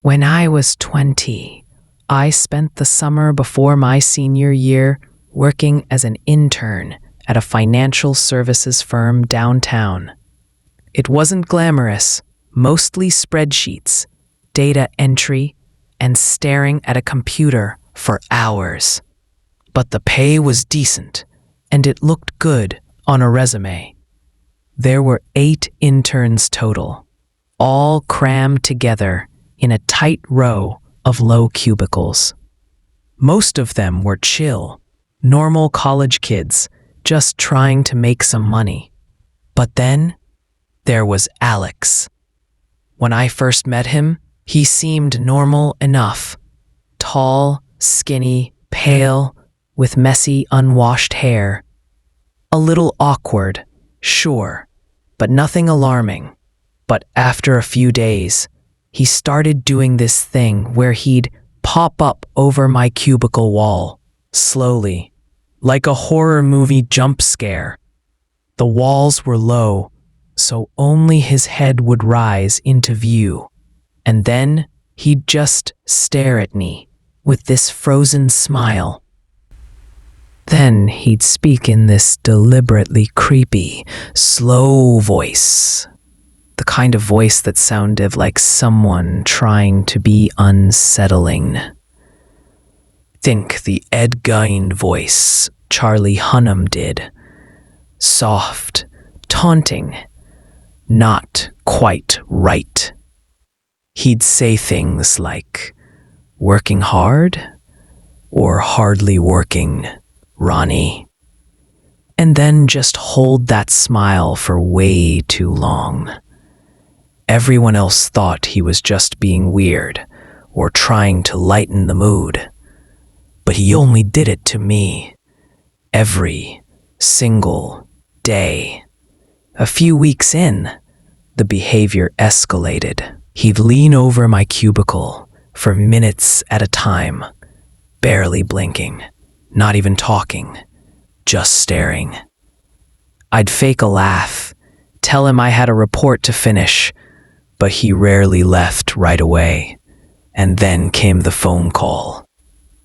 When I was 20, I spent the summer before my senior year working as an intern at a financial services firm downtown. It wasn't glamorous, mostly spreadsheets, data entry, and staring at a computer for hours. But the pay was decent, and it looked good on a resume. There were 8 interns total, all crammed together in a tight row of low cubicles. Most of them were chill, normal college kids just trying to make some money. But then there was Alex. When I first met him, he seemed normal enough. Tall, skinny, pale, with messy, unwashed hair. A little awkward, sure, but nothing alarming. But after a few days, he started doing this thing where he'd pop up over my cubicle wall, slowly, like a horror movie jump scare. The walls were low, so only his head would rise into view. And then he'd just stare at me with this frozen smile. Then he'd speak in this deliberately creepy, slow voice. The kind of voice that sounded like someone trying to be unsettling. Think the Ed Gein voice Charlie Hunnam did. Soft, taunting, not quite right. He'd say things like, "Working hard?" or "Hardly working, Ronnie." And then just hold that smile for way too long. Everyone else thought he was just being weird or trying to lighten the mood. But he only did it to me. Every single day. A few weeks in, the behavior escalated. He'd lean over my cubicle for minutes at a time, barely blinking, not even talking, just staring. I'd fake a laugh, tell him I had a report to finish, but he rarely left right away. And then came the phone call.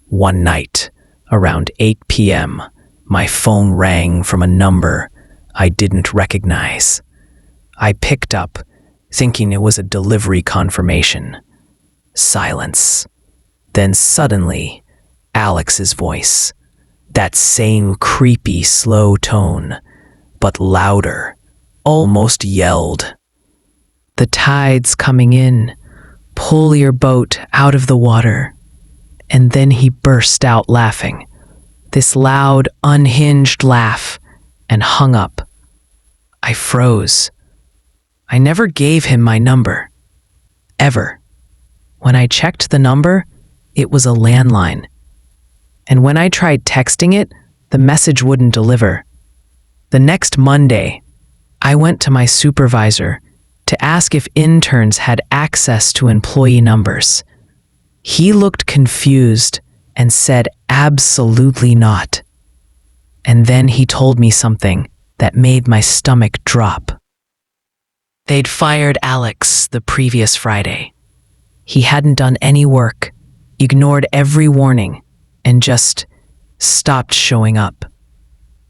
One night, around 8 p.m., my phone rang from a number I didn't recognize. I picked up, thinking it was a delivery confirmation. Silence. Then suddenly, Alex's voice. That same creepy, slow tone, but louder, almost yelled. "The tide's coming in. Pull your boat out of the water." And then he burst out laughing. This loud, unhinged laugh, and hung up. I froze. I never gave him my number. Ever. When I checked the number, it was a landline. And when I tried texting it, the message wouldn't deliver. The next Monday, I went to my supervisor to ask if interns had access to employee numbers. He looked confused and said absolutely not. And then he told me something that made my stomach drop. They'd fired Alex the previous Friday. He hadn't done any work, ignored every warning, and just stopped showing up.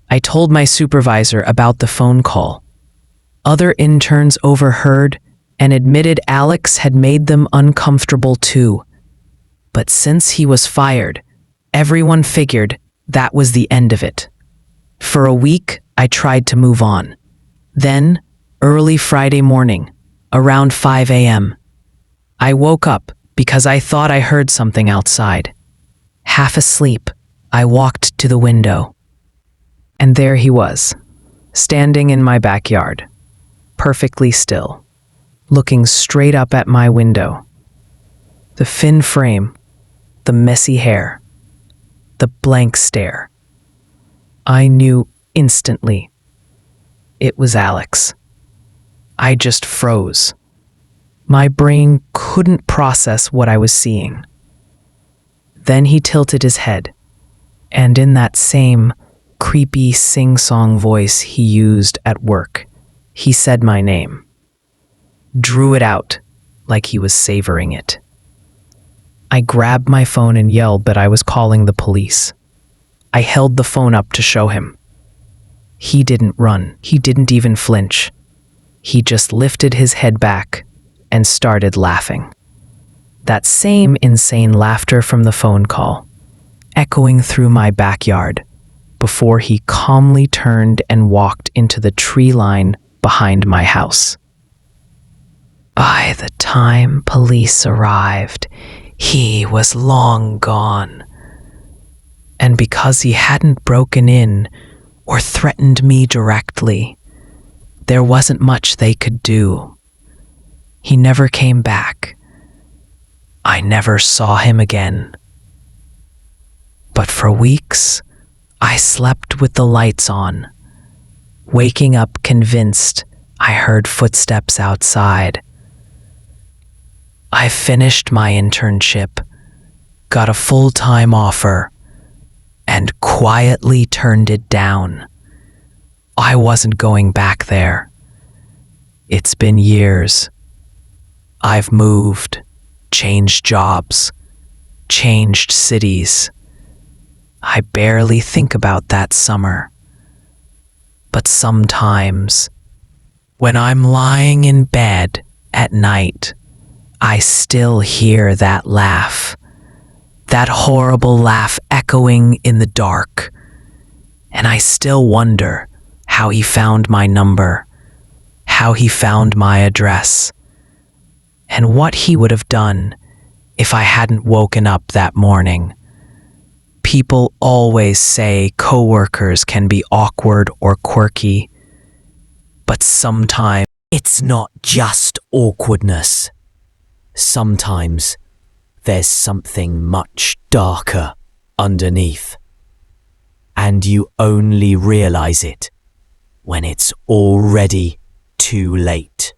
I told my supervisor about the phone call. Other interns overheard and admitted Alex had made them uncomfortable too. But since he was fired, everyone figured that was the end of it. For a week, I tried to move on. Then, early Friday morning, around 5 a.m., I woke up because I thought I heard something outside. Half asleep, I walked to the window. And there he was, standing in my backyard, perfectly still, looking straight up at my window. The thin frame, the messy hair, the blank stare. I knew instantly. It was Alex. I just froze. My brain couldn't process what I was seeing. Then he tilted his head, and in that same creepy sing-song voice he used at work, he said my name. Drew it out like he was savoring it. I grabbed my phone and yelled that I was calling the police. I held the phone up to show him. He didn't run. He didn't even flinch. He just lifted his head back and started laughing. That same insane laughter from the phone call, echoing through my backyard, before he calmly turned and walked into the tree line behind my house. By the time police arrived, he was long gone. And because he hadn't broken in or threatened me directly, there wasn't much they could do. He never came back. I never saw him again. But for weeks, I slept with the lights on, waking up convinced I heard footsteps outside. I finished my internship, got a full-time offer, and quietly turned it down. I wasn't going back there. It's been years. I've moved, changed jobs, changed cities. I barely think about that summer. But sometimes, when I'm lying in bed at night, I still hear that laugh, that horrible laugh echoing in the dark. And I still wonder how he found my number, how he found my address, and what he would have done if I hadn't woken up that morning. People always say coworkers can be awkward or quirky, but sometimes it's not just awkwardness. Sometimes there's something much darker underneath, and you only realize it when it's already too late.